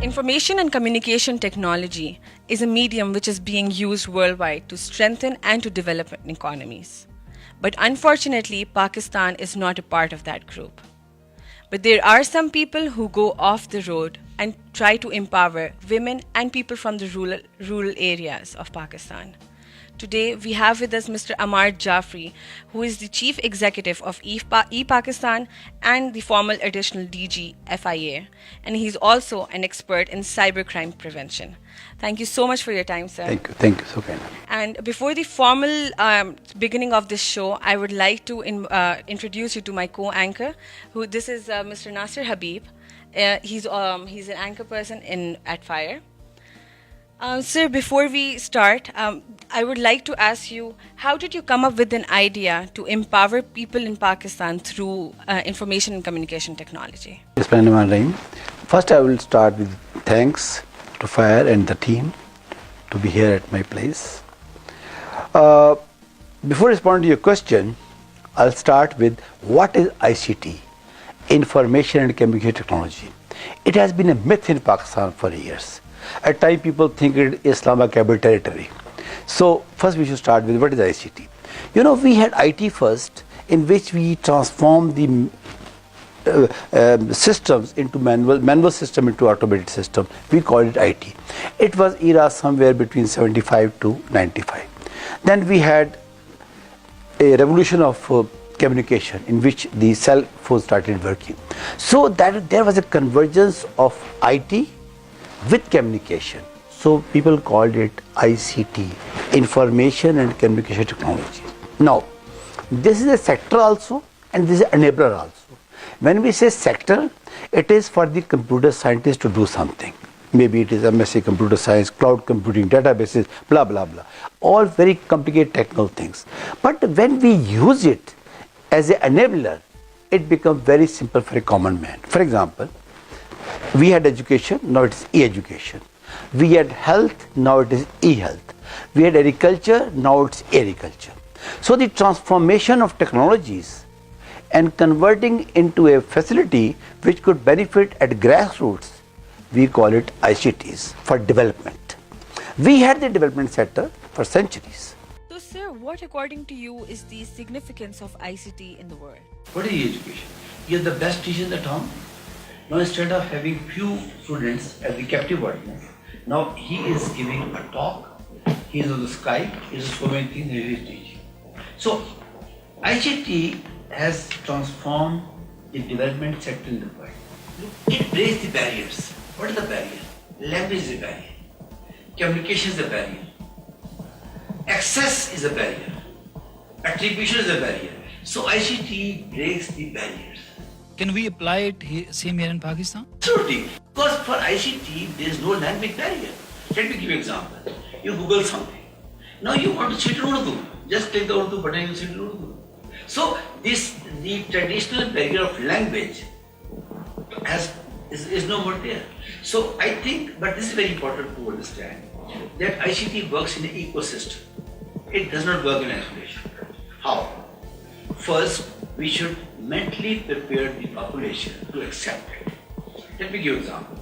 Information and communication technology is a medium which is being used worldwide to strengthen and to develop economies. But unfortunately, Pakistan is not a part of that group. But there are some people who go off the road and try to empower women and people from the rural areas of Pakistan. Today, we have with us Mr. Ammar Jaffri, who is the Chief Executive of E-Pakistan and the former Additional DG FIA. And he's also an expert in cybercrime prevention. Thank you so much for your time, sir. Thank you so kindly. And before the formal beginning of this show, I would like to introduce you to my co-anchor, this is Mr. Nasir Habib. He's an anchor person at FIRE. Sir, before we start, I would like to ask you, how did you come up with an idea to empower people in Pakistan through information and communication technology? Yes, Rahim. First, I will start with thanks to FIRE and the team to be here at my place. Before responding to your question, I'll start with what is ICT, Information and Communication Technology. It has been a myth in Pakistan for years. At times people think it is Islamabad territory. So first we should start with what is ICT. You know, we had IT first, in which we transformed the systems into manual system into automated system. We called it IT. It was era somewhere between 75 to 95. Then we had a revolution of communication in which the cell phone started working. So that there was a convergence of IT with communication. So people called it ICT, Information and Communication Technology. Now, this is a sector also and this is an enabler also. When we say sector, it is for the computer scientists to do something. Maybe it is MSc Computer Science, cloud computing, databases, blah, blah, blah. All very complicated technical things. But when we use it as an enabler, it becomes very simple for a common man. For example, we had education, now it is e-education. We had health, now it is e-health. We had agriculture, now it's agriculture. So the transformation of technologies and converting into a facility which could benefit at grassroots, we call it ICTs for development. We had the development sector for centuries. So sir, what according to you is the significance of ICT in the world? What is e-education? You are the best teacher in the town. Now instead of having few students as the captive audience, now he is giving a talk, he is on the Skype, he is so many things he is teaching. So ICT has transformed the development sector in the world. It breaks the barriers. What is the barrier? Language is a barrier. Communication is a barrier. Access is a barrier. Attribution is a barrier. So ICT breaks the barriers. Can we apply it same here in Pakistan? Absolutely. Because for ICT, there is no language barrier. Let me give you an example. You Google something. Now you want to sit in Urdu. Just click the Urdu button and you sit in Urdu. So the traditional barrier of language is no more there. So I think, but this is very important to understand, that ICT works in an ecosystem. It does not work in isolation. How? First, we should mentally prepare the population to accept it. Let me give you an example.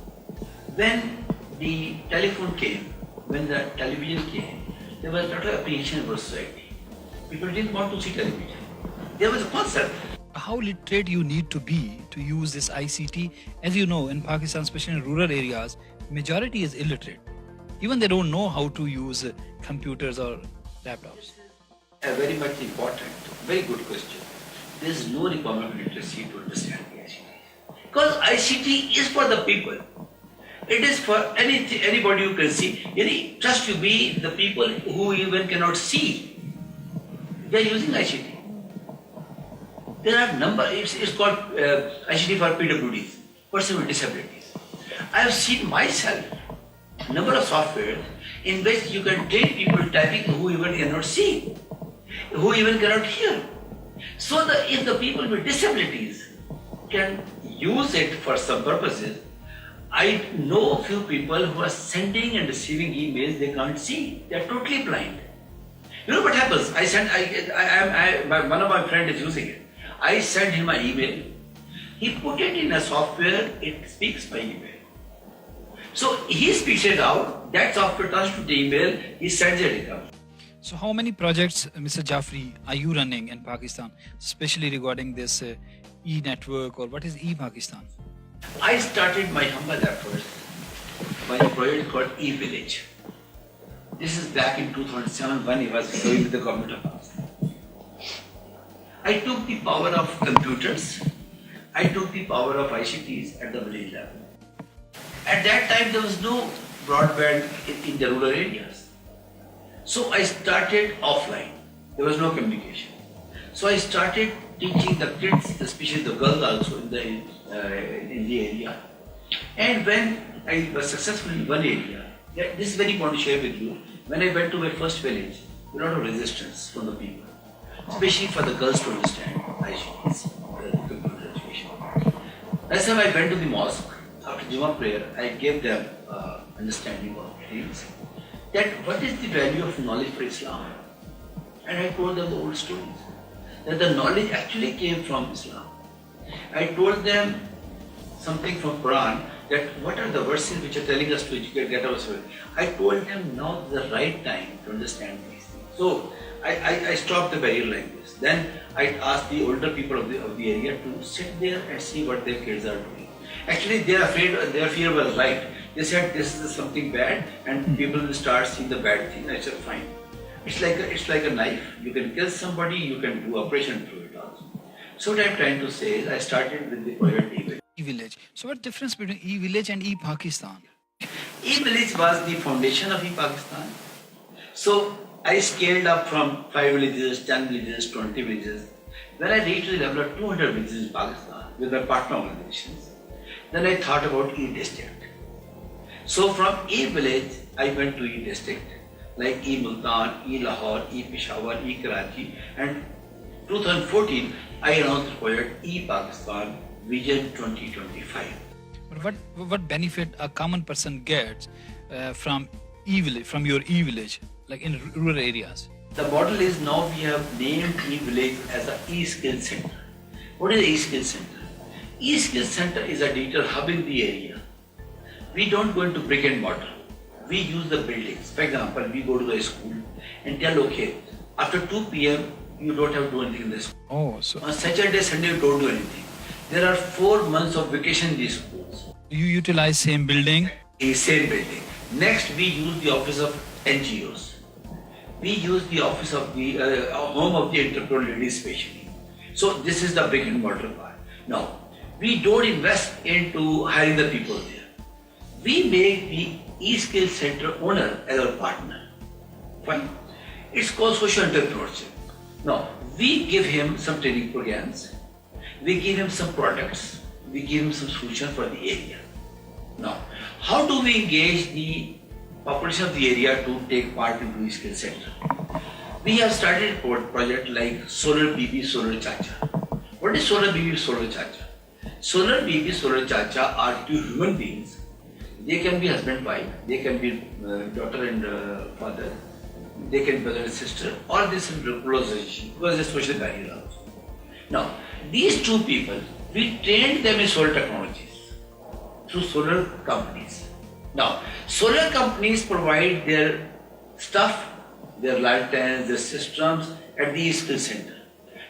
When the telephone came, when the television came, there was a lot of apprehension about society. People didn't want to see television. There was a concept. How literate you need to be to use this ICT? As you know, in Pakistan, especially in rural areas, majority is illiterate. Even they don't know how to use computers or laptops. A very much important, very good question. There is no requirement of literacy to understand the ICT. Because ICT is for the people. It is for anybody who can see. Trust you me, the people who even cannot see, they are using ICT. There are it's called ICT for PWDs, person with disabilities. I have seen myself number of software in which you can train people typing who even cannot see, who even cannot hear. So if the people with disabilities can use it for some purposes, I know a few people who are sending and receiving emails they can't see. They are totally blind. You know what happens? One of my friends is using it. I send him my email. He put it in a software, it speaks by email. So he speaks it out. That software turns to the email. He sends a recovery. So how many projects, Mr. Jaffri, are you running in Pakistan, especially regarding this e-network, or what is e-Pakistan? I started my humble efforts by a project called e-village. This is back in 2007 when I was going with the government of Pakistan. I took the power of computers. I took the power of ICTs at the village level. At that time, there was no broadband in the rural areas. So I started offline. There was no communication. So I started teaching the kids, especially the girls also in the area. And when I was successful in one area, this is very important to share with you. When I went to my first village, there was a lot of resistance from the people, especially for the girls to understand ICTs, computer education. That's how I went to the mosque. After Jummah prayer, I gave them understanding of things. That what is the value of knowledge for Islam? And I told them the old stories. That the knowledge actually came from Islam. I told them something from Quran, that what are the verses which are telling us to educate, get our soul. I told them now is the right time to understand these things. So I stopped the barrier like this. Then I asked the older people of the area to sit there and see what their kids are doing. Actually, they are afraid, their fear was right. They said this is something bad and people will start seeing the bad thing. I said fine. It's like a knife. You can kill somebody, you can do operation through it also. So what I'm trying to say is I started with the project e-village. E-village. So what difference between e-village and e-Pakistan? E-village was the foundation of e-Pakistan. So I scaled up from 5 villages, 10 villages, 20 villages. When I reached the level of 200 villages in Pakistan with my partner organizations, then I thought about e-district. So from e-village, I went to e-district, like e-Multan, e-Lahore, e-Peshawar, e-Karachi, and 2014, I announced the project e-Pakistan Vision 2025. But what benefit a common person gets from e-village, from your e-village, like in rural areas? The model is now we have named e-village as an e-skill center. What is e-skill center? E-skill center is a digital hub in the area. We don't go into brick and mortar. We use the buildings. For example, we go to the school and tell, okay, after 2 p.m. you don't have to do anything in the school. Oh, so On Saturday, Sunday you don't do anything. There are 4 months of vacation in these schools. you utilize same building? The same building. Next, we use the office of NGOs. We use the office of the home of the entrepreneur ladies especially. So this is the brick and mortar part. Now, we don't invest into hiring the people there. We make the e-skill center owner as our partner. Fine. It's called social entrepreneurship. Now, we give him some training programs. We give him some products. We give him some solutions for the area. Now, how do we engage the population of the area to take part in the skill center? We have started a project like Solar BB, Solar Chacha. What is Solar BB, Solar Chacha? Solar BB, Solar Chacha are 2 human beings. They can be husband, wife. They can be daughter and father. They can be brother and sister, or this is close relationship because it's social barrier also. Now, these 2 people, we trained them in solar technologies through solar companies. Now, solar companies provide their stuff, their lanterns, their systems at the skill center.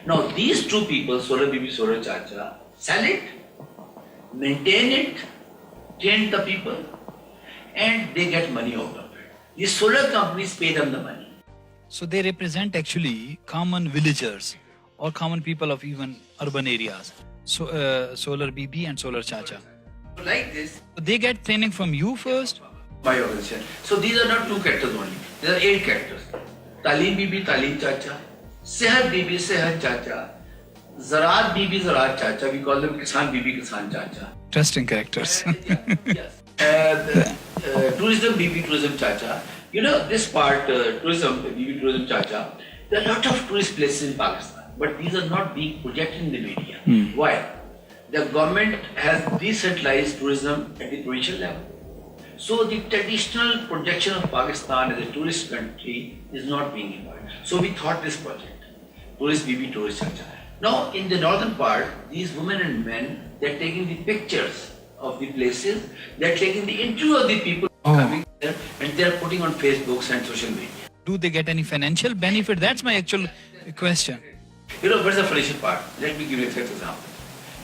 Now, these 2 people, Solar BB, Solar Chacha, sell it, maintain it, train the people, and they get money out of it. These solar companies pay them the money. So they represent actually common villagers or common people of even urban areas. So Solar BB and Solar Chacha. Like this, They get training from you first? my organization. So these are not 2 characters only. There are 8 characters. Talim BB, Talim Chacha. Sehat BB, Sehat Chacha. Zaraat BB, Zaraat Chacha. We call them Kisan BB, Kisan Chacha. Interesting characters. Yes. Tourism BB, Tourism Chacha. You know, this part, tourism BB, Tourism Chacha, there are a lot of tourist places in Pakistan, but these are not being projected in the media. Why? The government has decentralized tourism at the provincial level. So the traditional projection of Pakistan as a tourist country is not being involved. So we thought this project, Tourist BB, Tourist Chacha. Now in the northern part, these women and men, they're taking the pictures of the places. They're taking the interview of the people coming there and they're putting on Facebooks and social media. Do they get any financial benefit? That's my actual question. You know, what's the financial part? Let me give you a quick example.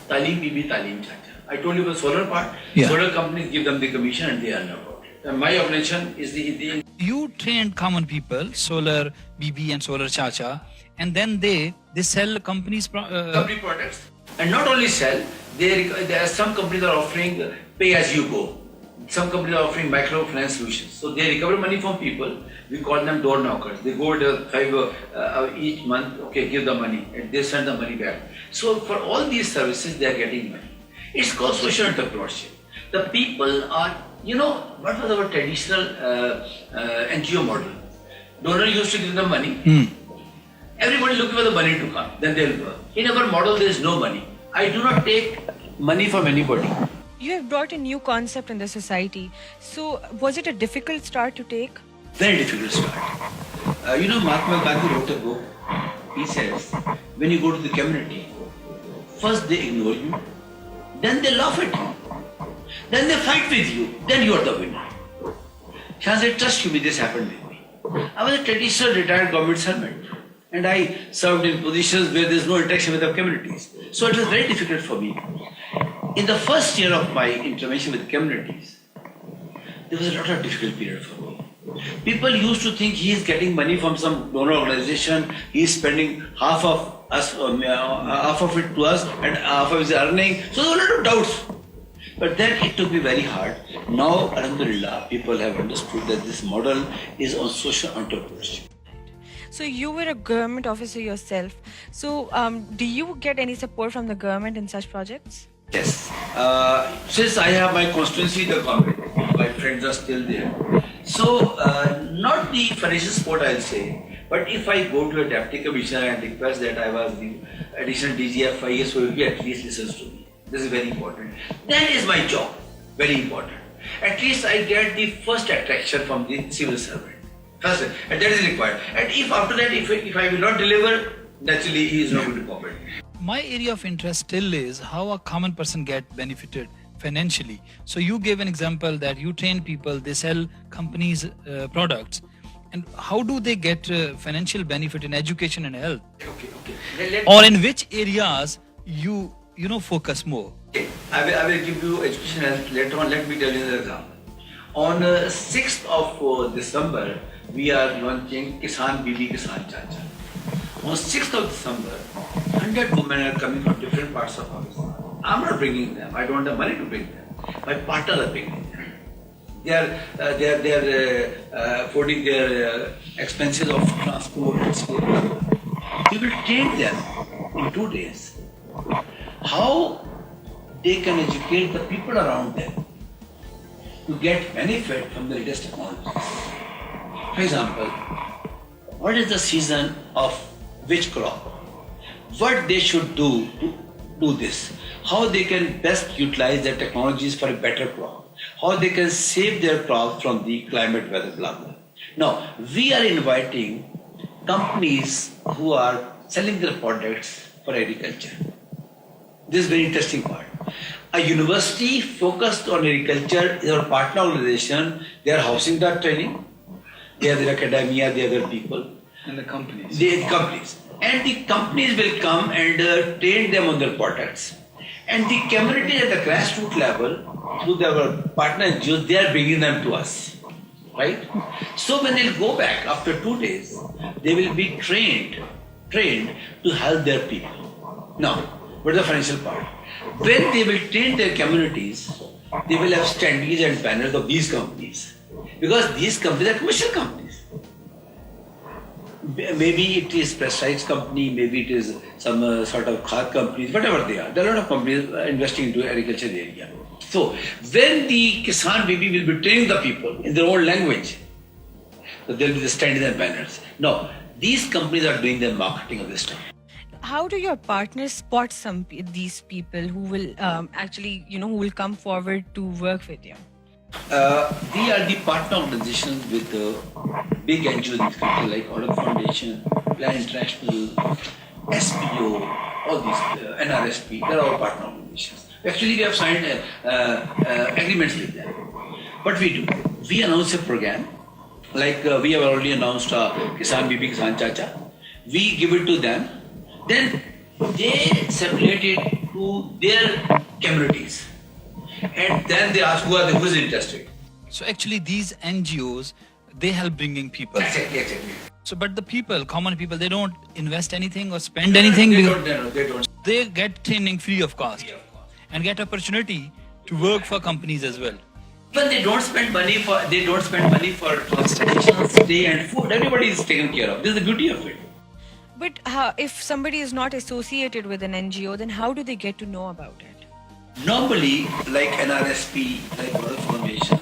Talim Bibi, Talim Chacha. I told you about solar part. Yeah. Solar companies give them the commission and they earn about it. And my obligation is the You trained common people, Solar BB and Solar Chacha, and then they sell companies. company products. And not only sell, there are some companies are offering pay as you go. Some companies are offering microfinance solutions. So they recover money from people. We call them door knockers. They go to 5 each month, okay, give the money, and they send the money back. So for all these services, they are getting money. It's called social entrepreneurship. The people are, you know, what was our traditional NGO model? Donor used to give them money. Everybody looking for the money to come, then they'll work. In our model, there is no money. I do not take money from anybody. You have brought a new concept in the society. So, was it a difficult start to take? Very difficult start. You know, Mahatma Gandhi wrote a book. He says, when you go to the community, first they ignore you, then they laugh at you, then they fight with you, then you are the winner. Shah said, trust me, this happened with me. I was a traditional retired government servant, and I served in positions where there is no interaction with the communities. So it was very difficult for me. In the first year of my intervention with the communities, there was a lot of difficult period for me. People used to think he is getting money from some donor organization, he is spending half of it to us and half of his earning. So there were a lot of doubts. But then it took me very hard. Now, alhamdulillah, people have understood that this model is on social entrepreneurship. So, you were a government officer yourself. So, do you get any support from the government in such projects? Yes. Since I have my constituency, the government, my friends are still there. So, not the financial support, I'll say, but if I go to a deputy commissioner and request that I was the additional DGF, so he at least listens to me. This is very important. That is my job, very important. At least I get the first attraction from the civil servant. First, and that is required. And if after that, if I will not deliver, naturally he is not going to cooperate. My area of interest still is how a common person get benefited financially. So you gave an example that you train people, they sell companies products, and how do they get financial benefit in education and health? Okay. Or in which areas you focus more? Okay. I will give you education and health later on. Let me tell you the example. On 6th of December, we are launching Kisan Bibi Kisan Chacha. On 6th of December, 100 women are coming from different parts of Pakistan. I'm not bringing them. I don't have money to bring them. My partners are bringing them. They are affording their expenses of transport and stay. We will train them in 2 days how they can educate the people around them to get benefit from the latest technologies. For example, what is the season of which crop? What they should do to do this? How they can best utilize their technologies for a better crop? How they can save their crops from the climate weather, blah, blah. Now, we are inviting companies who are selling their products for agriculture. This is very interesting part. A university focused on agriculture is our partner organization. They are housing that training. They are their academia, they are their people. And the companies. The companies. And the companies will come and train them on their products. And the community at the grassroots level, through their partner NGOs, they are bringing them to us. Right? So when they'll go back after 2 days, they will be trained to help their people. Now, what is the financial part? When they will train their communities, they will have standees and banners of these companies. Because these companies are commercial companies. Maybe it is pesticides company, maybe it is some sort of car companies, whatever they are. There are a lot of companies investing into agriculture area. So when the Kisan Bibi will be training the people in their own language, so there will be the standees and banners. Now, these companies are doing the marketing of this stuff. How do your partners spot these people who will who will come forward to work with you? We are the partner organizations with big NGOs in this country like Olive Foundation, Plan International, SPO, all these, NRSP, they are our partner organizations. Actually, we have signed agreements with them. What we do, we announce a program, like we have already announced Kisan Bibi, Kisan Chacha. We give it to them, then they circulate it to their communities. And then they ask who is interested. So actually these NGOs, they help bringing people. Exactly. So but the people, common people, they don't invest anything or spend anything. They don't. They get training free of cost and get opportunity to work for companies as well. Even they don't spend money for transportation, stay and food. Everybody is taken care of. This is the beauty of it. But if somebody is not associated with an NGO, then how do they get to know about it? Normally, like NRSP, like World Foundation,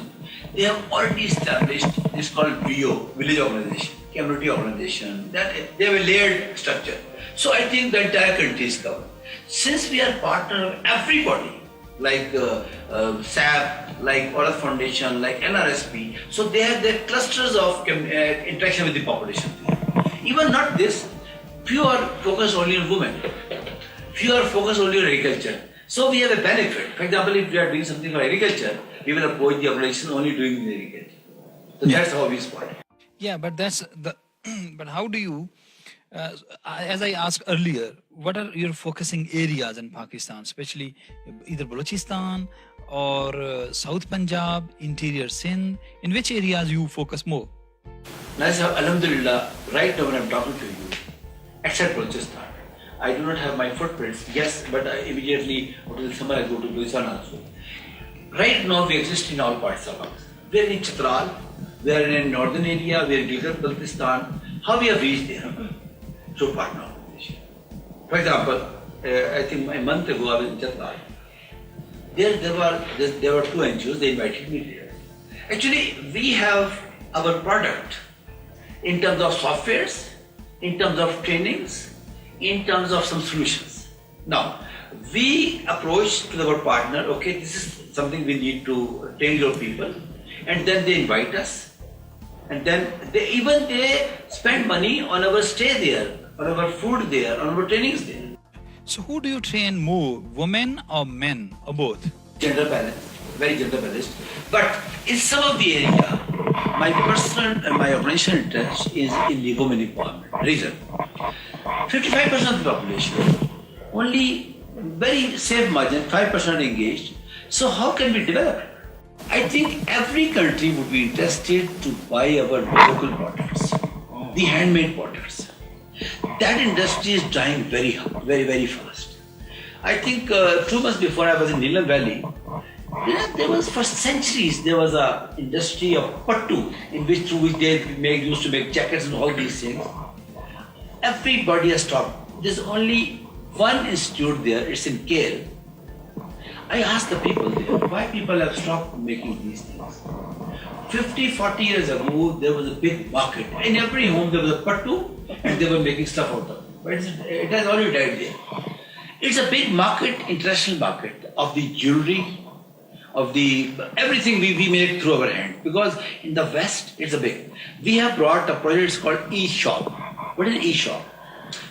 they have already established this called VO, Village Organization, Community Organization. That they have a layered structure. So I think the entire country is covered. Since we are partner of everybody, like SAP, like World Foundation, like NRSP, so they have their clusters of interaction with the population. Even not this, few are focused only on women, few are focused only on agriculture. So we have a benefit. For example, if we are doing something for agriculture, we will approach the organization only doing the agriculture. So that's how we spot it. Yeah, but that's the. But how do you? As I asked earlier, what are your focusing areas in Pakistan, especially either Balochistan or South Punjab, interior Sindh? In which areas you focus more? Alhamdulillah, right now when I'm talking to you, except Balochistan, I do not have my footprints. Yes, but immediately after the summer I go to Balochistan also. Right now we exist in all parts of Pakistan. We are in Chitral, we are in a northern area, we are in Gilgit Baltistan. How we have reached there? Through partner organization. For example, I think a month ago I was in Chitral. There were two NGOs, they invited me there. Actually, we have our product in terms of softwares, in terms of trainings, in terms of some solutions. Now, we approach to our partner, okay, this is something we need to train your people, and then they invite us, and then they spend money on our stay there, on our food there, on our trainings there. So who do you train more, women or men or both? Gender balance, very gender balanced. But in some of the area, my personal and my organizational interest is in the women empowerment. Reason: 55% of the population, only very safe margin, 5% engaged. So how can we develop? I think every country would be interested to buy our local products, the handmade products. That industry is dying very fast. I think 2 months before I was in Neelam Valley, there was for centuries there was a industry of pattu through which they used to make jackets and all these things. Everybody has stopped. There's only one institute there, it's in Kale. I asked the people there, why people have stopped making these things? 50, 40 years ago, there was a big market. In every home there was a pattu and they were making stuff out of it. But it has already died there. It's a big market, international market of the jewelry, of the everything we make through our hand. Because in the West, it's a big. We have brought a project called e-shop. What is e-shop?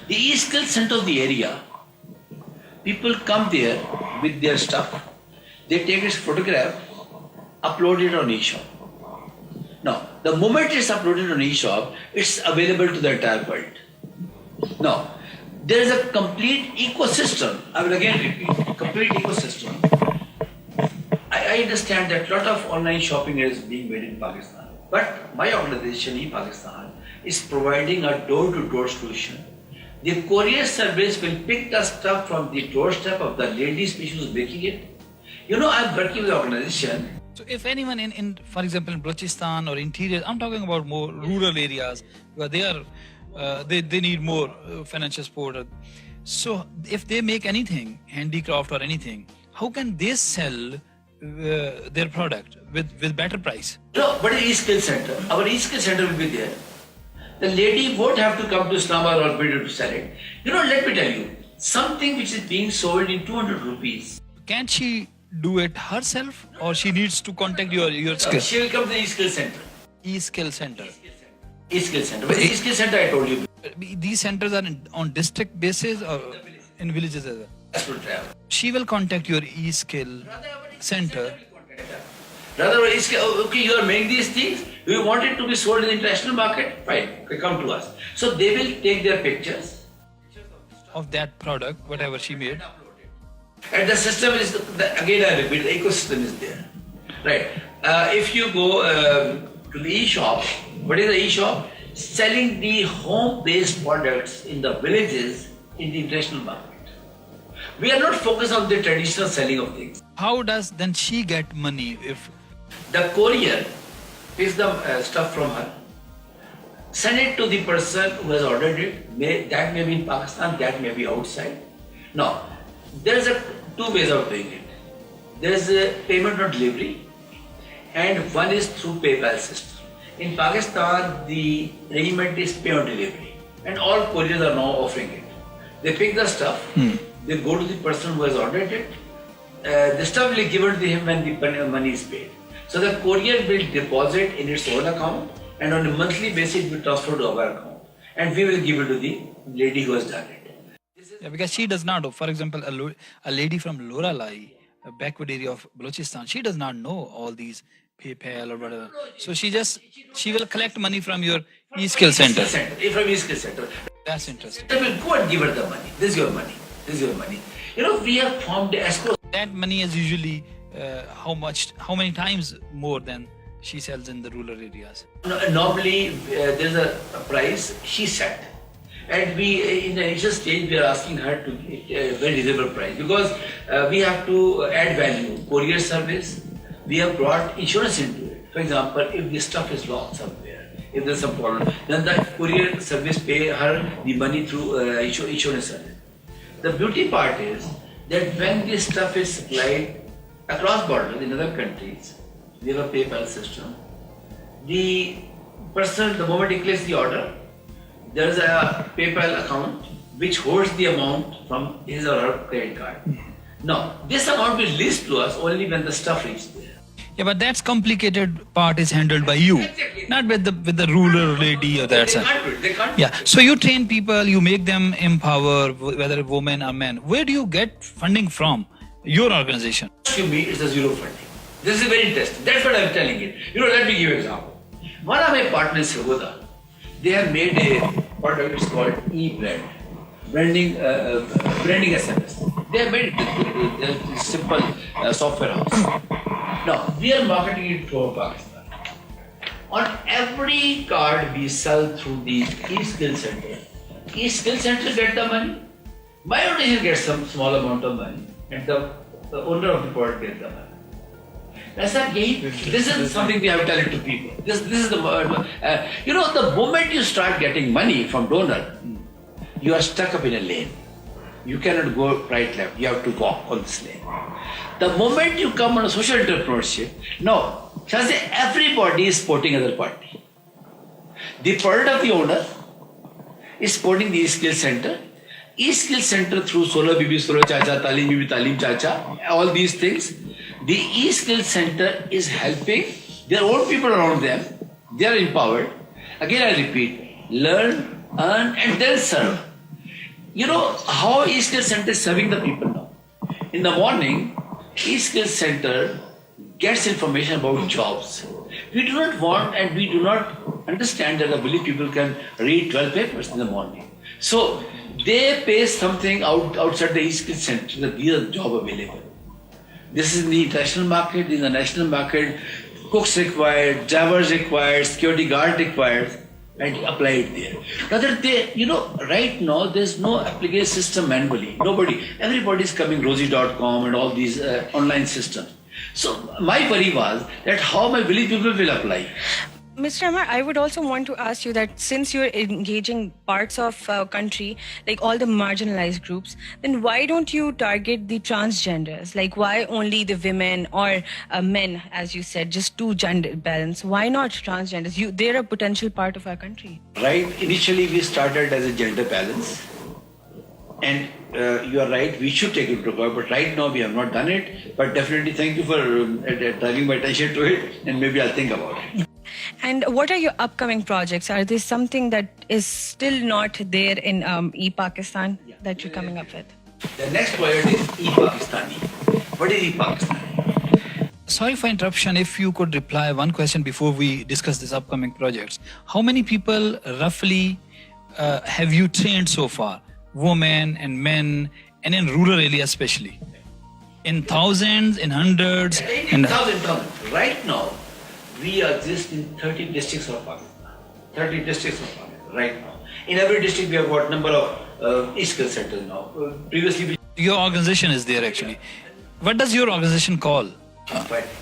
The e-skill center of the area. People come there with their stuff. They take its photograph, upload it on e-shop. Now, the moment it's uploaded on e-shop, it's available to the entire world. Now, there is a complete ecosystem. I will again repeat, complete ecosystem. I understand that a lot of online shopping is being made in Pakistan. But my organization in Pakistan is providing a door-to-door solution. The courier service will pick the stuff from the doorstep of the ladies who is making it. You know, I'm working with the organization. So if anyone in for example, in Balochistan or interior, I'm talking about more rural areas where they need more financial support. So if they make anything, handicraft or anything, how can they sell their product with better price? No, but an e-skill center. Our e-skill center will be there. The lady won't have to come to Islamabad or Bidar to sell it. You know, let me tell you, something which is being sold in 200 rupees. Can't she do it herself or she needs to contact your skill? She will come to the e-skill center. E-skill center. E-skill center. But e-skill center I told you. These centers are on district basis or in villages as well? has to travel. She will contact your e-skill center. Rather, okay, you are making these things, we want it to be sold in the international market, fine, okay, come to us. So they will take their pictures. Of that product, whatever she made. And the system is, again I repeat, the ecosystem is there. Right. If you go to the e-shop, what is the e-shop? Selling the home-based products in the villages in the international market. We are not focused on the traditional selling of things. How does then she get money if The courier picks the stuff from her, send it to the person who has ordered it. That may be in Pakistan, that may be outside. Now, there's two ways of doing it. There's a payment on delivery, and one is through PayPal system. In Pakistan, the arrangement is pay on delivery, and all couriers are now offering it. They pick the stuff, they go to the person who has ordered it. The stuff will be given to him when the money is paid. So the courier will deposit in its own account, and on a monthly basis it will transfer to our account, and we will give it to the lady who has done it. yeah, because she does not know. For example, a lady from Loralai, a backward area of Balochistan, she does not know all these PayPal or whatever. So she will collect money from your e-skill center. From e-skill center. That's interesting. They will go and give her the money. This is your money. This is your money. You know, we have formed a escrow. That money is usually how many times more than she sells in the rural areas? Normally, there's a price she set. And we, in the initial stage, we are asking her to get a very reasonable price because we have to add value. Courier service, we have brought insurance into it. For example, if the stuff is lost somewhere, if there's some problem, then the courier service pay her the money through insurance service. The beauty part is that when this stuff is supplied across borders in other countries, we have a PayPal system. The person, the moment he clicks the order, there is a PayPal account which holds the amount from his or her credit card. Now, this amount will release to us only when the stuff reaches there. Yeah, but that's complicated part is handled by you, not with the rural lady or that. They can't do it. They can't. Yeah, so you train people, you make them empower, whether women or men. Where do you get funding from? Your organization. To me, it's a zero funding. This is very interesting. That's what I'm telling you. You know, let me give you an example. One of my partners, Sagoda, they have made a product, it's called e-brand, branding SMS. They have made it a simple software house. Now, we are marketing it to Pakistan. On every card we sell through the e-skill center. E-skill center get the money. My organization gets some small amount of money, and the owner of the product gets the money. That's not game. This is something we have to tell it to people. This is the you know, the moment you start getting money from donor, you are stuck up in a lane. You cannot go right, left. You have to walk on this lane. The moment you come on a social entrepreneurship, no, everybody is supporting other party. The product of the owner is supporting the e-skill center. E-skill center through Solo Bibi, Solo Chacha, Talim Bibi, Talim Chacha, all these things. The e-skill center is helping their own people around them. They are empowered. Again, I repeat, learn, earn, and then serve. You know how e-skill center is serving the people now. In the morning, e-skill center gets information about jobs. We do not want and we do not understand that the village people can read 12 papers in the morning. So they pay something outside the e-skill center that these are the job available. This is in the international market, in the national market, cooks required, drivers required, security guard required, and apply it there. Rather, you know, right now there's no application system manually. Nobody, everybody is coming Rosie.com and all these online systems. So my worry was that how my village people will apply. Mr. Ammar, I would also want to ask you that since you're engaging parts of country, like all the marginalized groups, then why don't you target the transgenders? Like why only the women or men, as you said, just two gender balance? Why not transgenders? They're a potential part of our country. Right, initially we started as a gender balance. And you are right, we should take it to account, but right now we have not done it. But definitely thank you for drawing my attention to it, and maybe I'll think about it. And what are your upcoming projects? Are there something that is still not there in e-Pakistan that you're coming up with? The next project is e-Pakistani. What is e-Pakistani? Sorry for interruption. If you could reply one question before we discuss these upcoming projects. How many people roughly have you trained so far? Women and men, and in rural areas especially? In thousands, in hundreds? In thousand. Right now, we exist in 30 districts of Pakistan. 30 districts of Pakistan, right now. In every district, we have got number of e-skill centers now. Previously, Your organization is there actually. What does your organization call?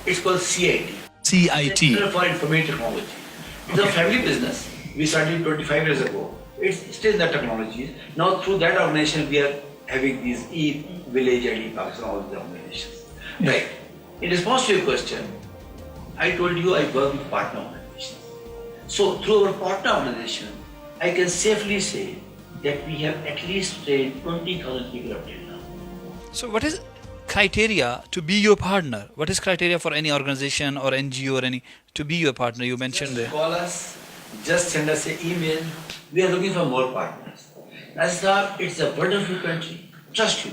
it's called CIT. CIT. Center for Information Technology. It's a family business. We started 25 years ago. It's still in the technologies. Now through that organization, we are having these e-village and e-Pakistan, all the organizations. Right. In response to your question, I told you I work with partner organizations. So through our partner organization, I can safely say that we have at least trained 20,000 people up till now. So what is criteria to be your partner? What is criteria for any organization or NGO or any to be your partner? You mentioned Just there. call us, just send us an email. We are looking for more partners. Nazar, it's a wonderful country. Trust you.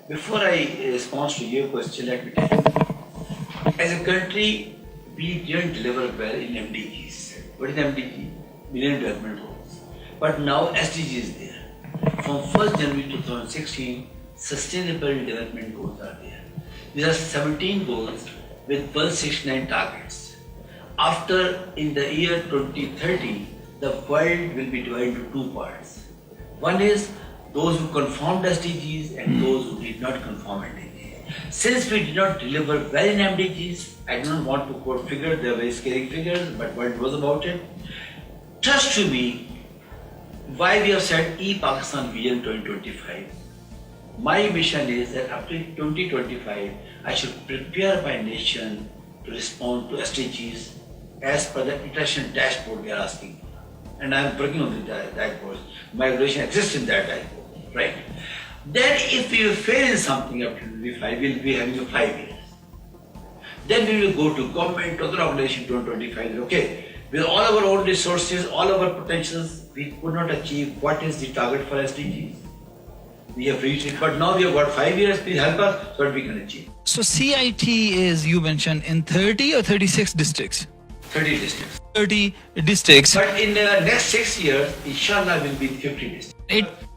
Before I respond to your question, let me tell you. As a country, we didn't deliver well in MDGs. What is MDG? Millennium Development Goals. But now SDG is there. From 1st January 2016, Sustainable Development Goals are there. These are 17 goals with 169 targets. After, in the year 2030, the world will be divided into two parts. One is those who conformed SDGs and those who did not conform SDGs. Since we did not deliver well in MDGs, I don't want to quote figures, they are very scary figures, but what was about it? Trust to me, why we have said e-Pakistan Vision 2025. My mission is that up to 2025, I should prepare my nation to respond to SDGs as per the international dashboard we are asking for. And I am working on the dashboard. My organization exists in that dashboard, right? Then if we will fail in something up to 2025, we will be having 5 years. Then we will go to government, other organization 2025, okay, with all our own resources, all our potentials, we could not achieve what is the target for SDGs. We have reached it, but now we have got 5 years, please help us so that we can achieve. So CIT is, you mentioned, in 30 or 36 districts? 30 districts. 30 districts. But in the next 6 years, inshallah, will be 50 districts.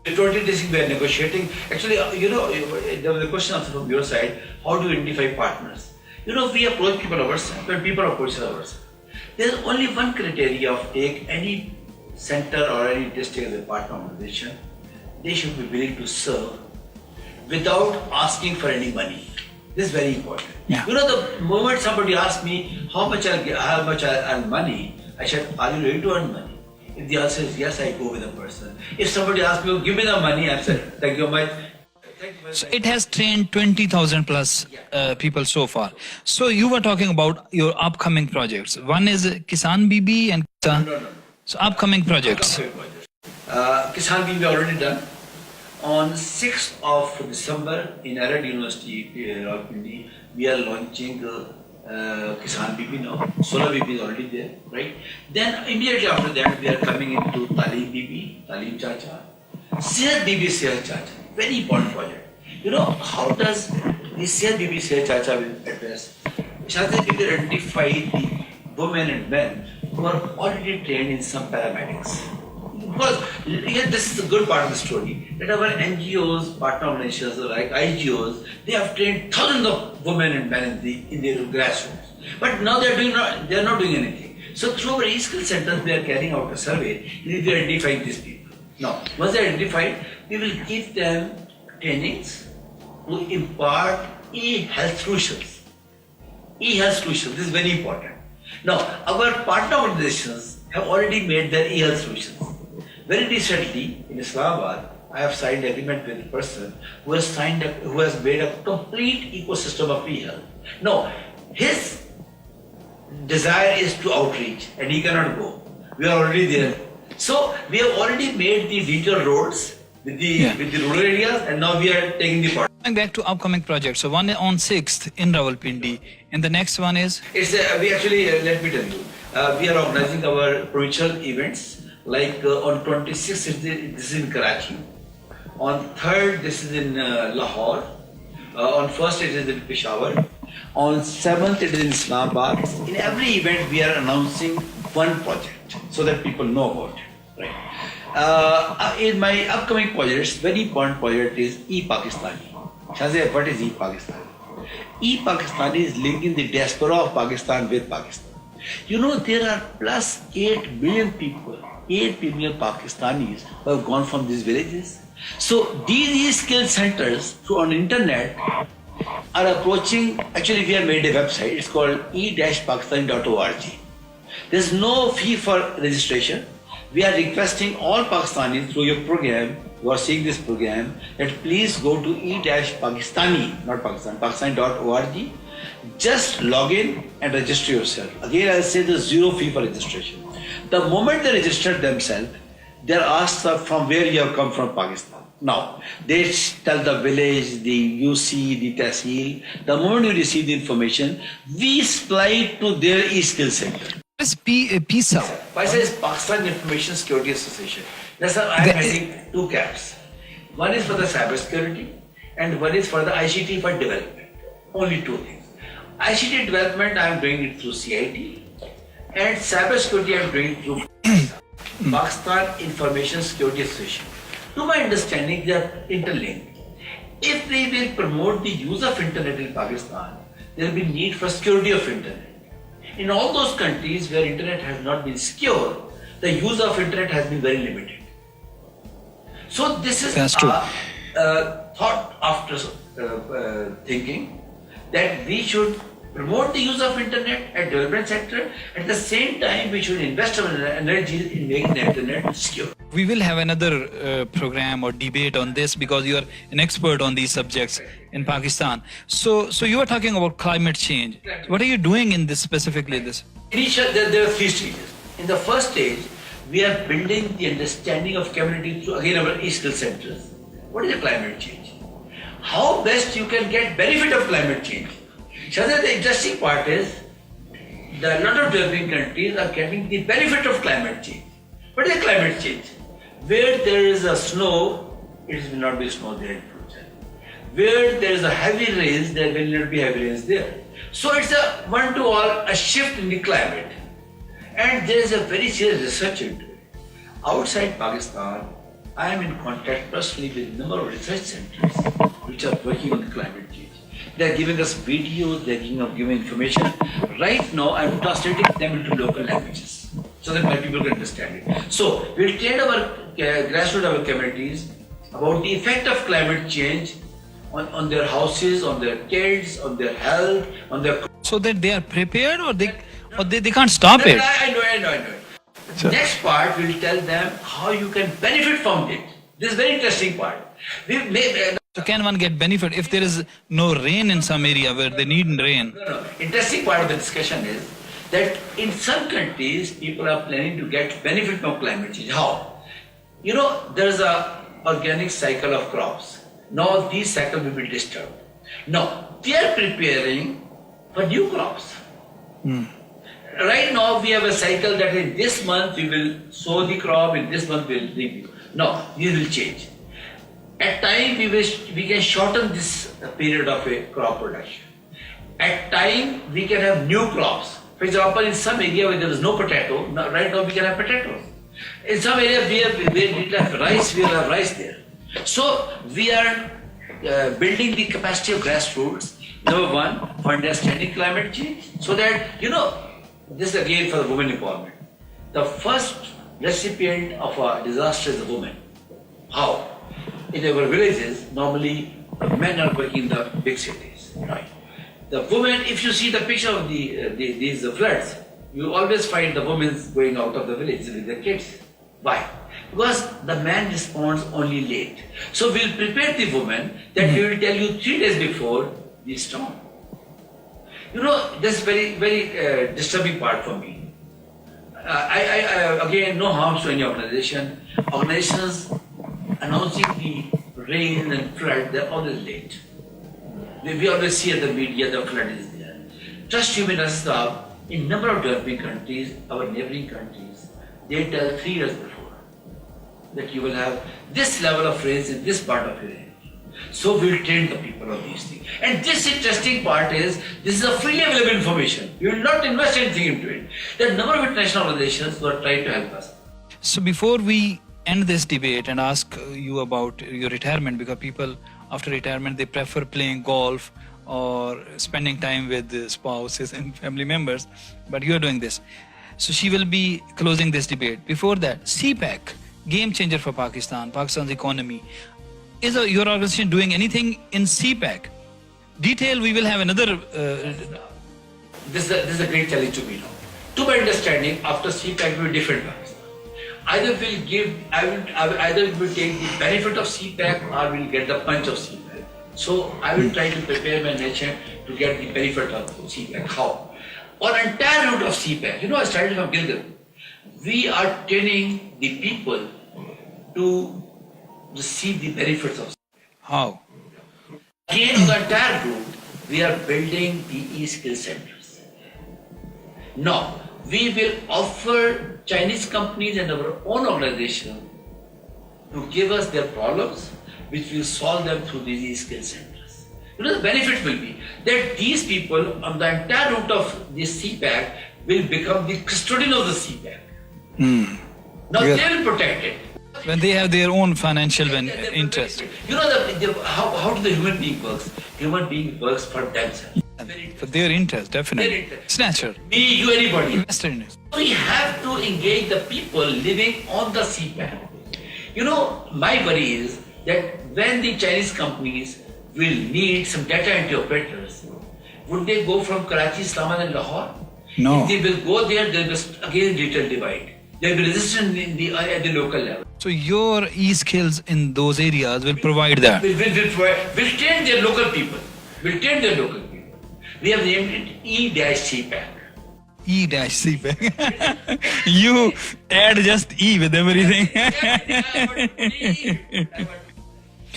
The 20 districts we are negotiating. Actually, there was a question also from your side, how do you identify partners? We approach people ourselves, but people approach us. There is only one criteria of take any center or any district as a partner organization. They should be willing to serve without asking for any money. This is very important. Yeah. The moment somebody asks me how much I earn money, I said, are you ready to earn money? If the answer is yes, I go with the person. If somebody asks me, give me the money, I said, thank you very much. So it has trained 20,000 plus people so far. So you were talking about your upcoming projects. One is Kisan BB and Kisan. No. So upcoming projects. Kisan BB already done. On 6th of December in Arad University, Rawalpindi, we are launching Kisan BB now. Solar BB is already there, right? Then immediately after that, we are coming into Talim BB, Talim Chacha. Sehat BB, Sehat Chacha. Very important project. How does the Sehat BB, Sehat Chacha will address? Sehat BB identify the women and men who are already trained in some paramedics. Because this is the good part of the story, that our NGOs, partner organizations like IGOs, they have trained thousands of women and men in their grassroots. But now they are not doing anything. So through our e-skill centers, we are carrying out a survey, we are identifying these people. Now, once they are identified, we will give them trainings to impart e-health solutions. E-health solutions, this is very important. Now, our partner organizations have already made their e-health solutions. Very recently, in Islamabad, I have signed an agreement with a person who has made a complete ecosystem of e-health. Now, his desire is to outreach and he cannot go. We are already there. So, we have already made the regional roads with the rural areas and now we are taking the part. Going back to upcoming projects. So one is on 6th in Rawalpindi and the next one is? We actually, let me tell you, we are organizing our provincial events. Like on 26th, this is in Karachi. On 3rd, this is in Lahore. On 1st, it is in Peshawar. On 7th, it is in Islamabad. In every event, we are announcing one project so that people know about it. Right. In my upcoming projects, very important project is e-Pakistani. Shazia, what is e-Pakistani? E-Pakistani is linking the diaspora of Pakistan with Pakistan. You know, there are plus 8 million people, 8 million Pakistanis who have gone from these villages. So these e-skill centers through on internet are approaching, actually we have made a website, it's called e-pakistani.org. There's no fee for registration. We are requesting all Pakistanis through your program, who are seeing this program, that please go to e-pakistani, not Pakistan, pakistani.org. Just log in and register yourself. Again, I'll say there's zero fee for registration. The moment they register themselves, they're asked from where you have come from Pakistan. Now, they tell the village, the UC, the Tehsil. The moment you receive the information, we supply it to their e-skill center. What is PISA? PISA is Pakistan Information Security Association. That's how I'm having 2 caps. One is for the cyber security and one is for the ICT for development. Only 2 things. ICT development, I am doing it through CIT, and cyber security I am doing it through Pakistan Information Security Association. To my understanding, they are interlinked. If we will promote the use of internet in Pakistan, there will be need for security of internet. In all those countries where internet has not been secure, the use of internet has been very limited. So this is thought after thinking that we should promote the use of internet at development sector. At the same time, we should invest our energy in making the internet secure. We will have another program or debate on this because you are an expert on these subjects in Pakistan. So you are talking about climate change. What are you doing in this specifically? This there are 3 stages. In the first stage, we are building the understanding of community through again our e-skill centers. What is the climate change? How best you can get benefit of climate change? Shazia, the interesting part is that a lot of developing countries are getting the benefit of climate change. What is climate change? Where there is a snow, it will not be snow there in future. Where there is a heavy rains, there will not be heavy rains there. So it's a one-to-all, a shift in the climate. And there is a very serious research into it. Outside Pakistan, I am in contact personally with a number of research centers which are working on climate change. They are giving us videos, they are giving information. Right now, I am translating them into local languages so that my people can understand it. So, we will train our grassroots, our communities about the effect of climate change on their houses, on their kids, on their health, on their... So that they are prepared or they can't stop it? I know. Sure. Next part will tell them how you can benefit from it. This is very interesting part. So can one get benefit if there is no rain in some area where they need rain? No. Interesting part of the discussion is that in some countries, people are planning to get benefit from climate change. How? You know, there is a organic cycle of crops. Now these cycles will be disturbed. Now, they are preparing for new crops. Right now, we have a cycle that in this month we will sow the crop, in this month we will reap it. No, these will change. At times, we can shorten this period of a crop production. At times, we can have new crops. For example, in some area where there is no potato, right now we can have potatoes. In some area where we have rice, we will have rice there. So, we are building the capacity of grassroots, number one, for understanding climate change, so that, you know, this is again for the women empowerment. The first recipient of a disaster is the woman. How? In our villages, normally the men are working in the big cities, right? The women, if you see the picture of these floods, you always find the women going out of the village with their kids. Why? Because the man responds only late. So we'll prepare the woman that we will tell you 3 days before the storm. You know, this is very disturbing part for me. Again, no harm to any organization. Organizations announcing the rain and flood, they're always late. We always see at the media the flood is there. Trust you me, Nastab, in number of developing countries, our neighboring countries, they tell 3 years before. that you will have this level of rains in this part of your area. So we'll train the people on these things. And this interesting part is, this is a freely available information. You will not invest anything into it. There are a number of international organizations who are trying to help us. So before we end this debate and ask you about your retirement, because people after retirement, they prefer playing golf or spending time with the spouses and family members, but you are doing this. So she will be closing this debate. Before that, CPEC, game changer for Pakistan, Pakistan's economy. Is your organization doing anything in CPEC? Detail, we will have another... This is a great challenge to me now. To my understanding, after CPEC will be different Pakistan. Either will take the benefit of CPEC or will get the punch of CPEC. So I will try to prepare my nation to get the benefit of CPEC. How? On entire route of CPEC, I started from Gilgit. We are training the people to receive the benefits of CPEC. How? Again, on the entire route, we are building the skill centers. Now, we will offer Chinese companies and our own organization to give us their problems, which will solve them through these skill centers. The benefit will be that these people on the entire route of this CPEC will become the custodian of the CPEC. Now they will protect it. When they have their own financial interest. How do the human being works? Human being works for themselves. For their interest, definitely. It's natural. Me, you, anybody. Investor in it. We have to engage the people living on the CPEC. My worry is that when the Chinese companies will need some data entry operators, would they go from Karachi, Islamabad and Lahore? No. If they will go there, there will be again digital divide. There will be resistance at the local level. So your e-skills in those areas will provide that. We'll train their local people. We have named it E-CPEC. E-CPEC. You add just E with everything.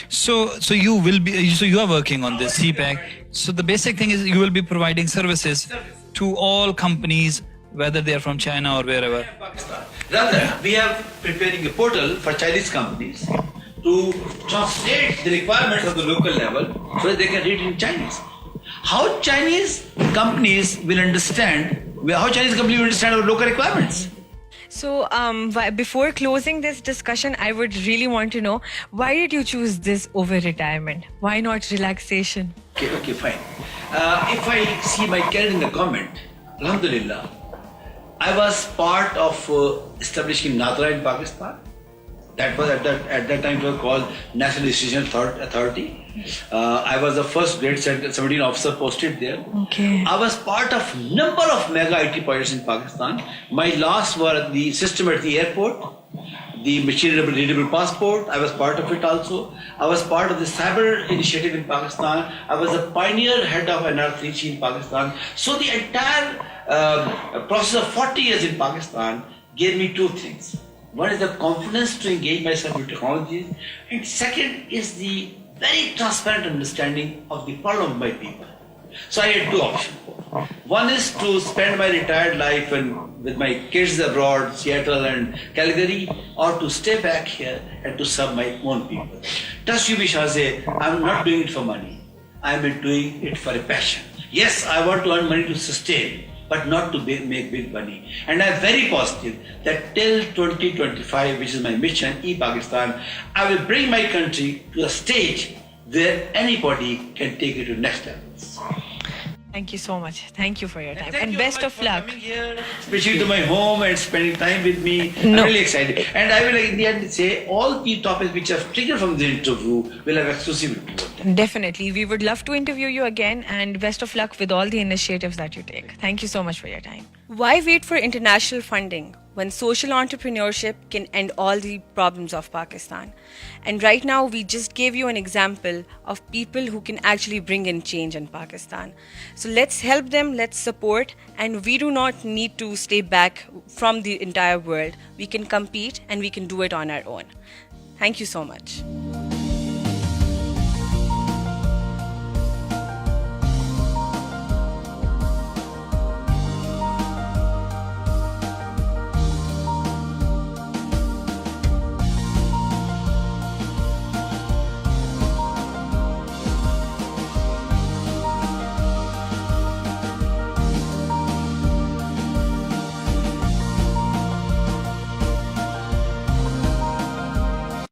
So you are working on this CPEC. So the basic thing is you will be providing services to all companies, whether they are from China or wherever. Rather, we are preparing a portal for Chinese companies to translate the requirements of the local level so that they can read in Chinese. How Chinese companies will understand our local requirements? So, before closing this discussion, I would really want to know, why did you choose this over retirement? Why not relaxation? Okay, fine. If I see my career in the government, alhamdulillah, I was part of establishing NADRA in Pakistan. That was at that time it was called National Decision Authority. I was the first grade 17 officer posted there. Okay. I was part of number of mega IT projects in Pakistan. My last were the system at the airport, the machine readable passport. I was part of it also. I was part of the cyber initiative in Pakistan. I was a pioneer head of NR3 in Pakistan. So the entire process of 40 years in Pakistan gave me two things. One is the confidence to engage myself with technologies, and second is the very transparent understanding of the problem of my people. So I had two options. One is to spend my retired life with my kids abroad, Seattle and Calgary, or to stay back here and to serve my own people. Trust you, Bishazeh, I'm not doing it for money. I'm doing it for a passion. Yes, I want to earn money to sustain, but not to make big money. And I'm very positive that till 2025, which is my mission, e-Pakistan, I will bring my country to a stage where anybody can take it to next levels. Thank you so much. Thank you for your time. And you best so of much luck. for coming here, especially to my home and spending time with me. No. I'm really excited. And I will in the end say all the topics which have triggered from the interview will have exclusivity to them. Definitely. We would love to interview you again, and best of luck with all the initiatives that you take. Thank you so much for your time. Why wait for international funding when social entrepreneurship can end all the problems of Pakistan? And right now, we just gave you an example of people who can actually bring in change in Pakistan. So let's help them, let's support, and we do not need to stay back from the entire world. We can compete and we can do it on our own. Thank you so much.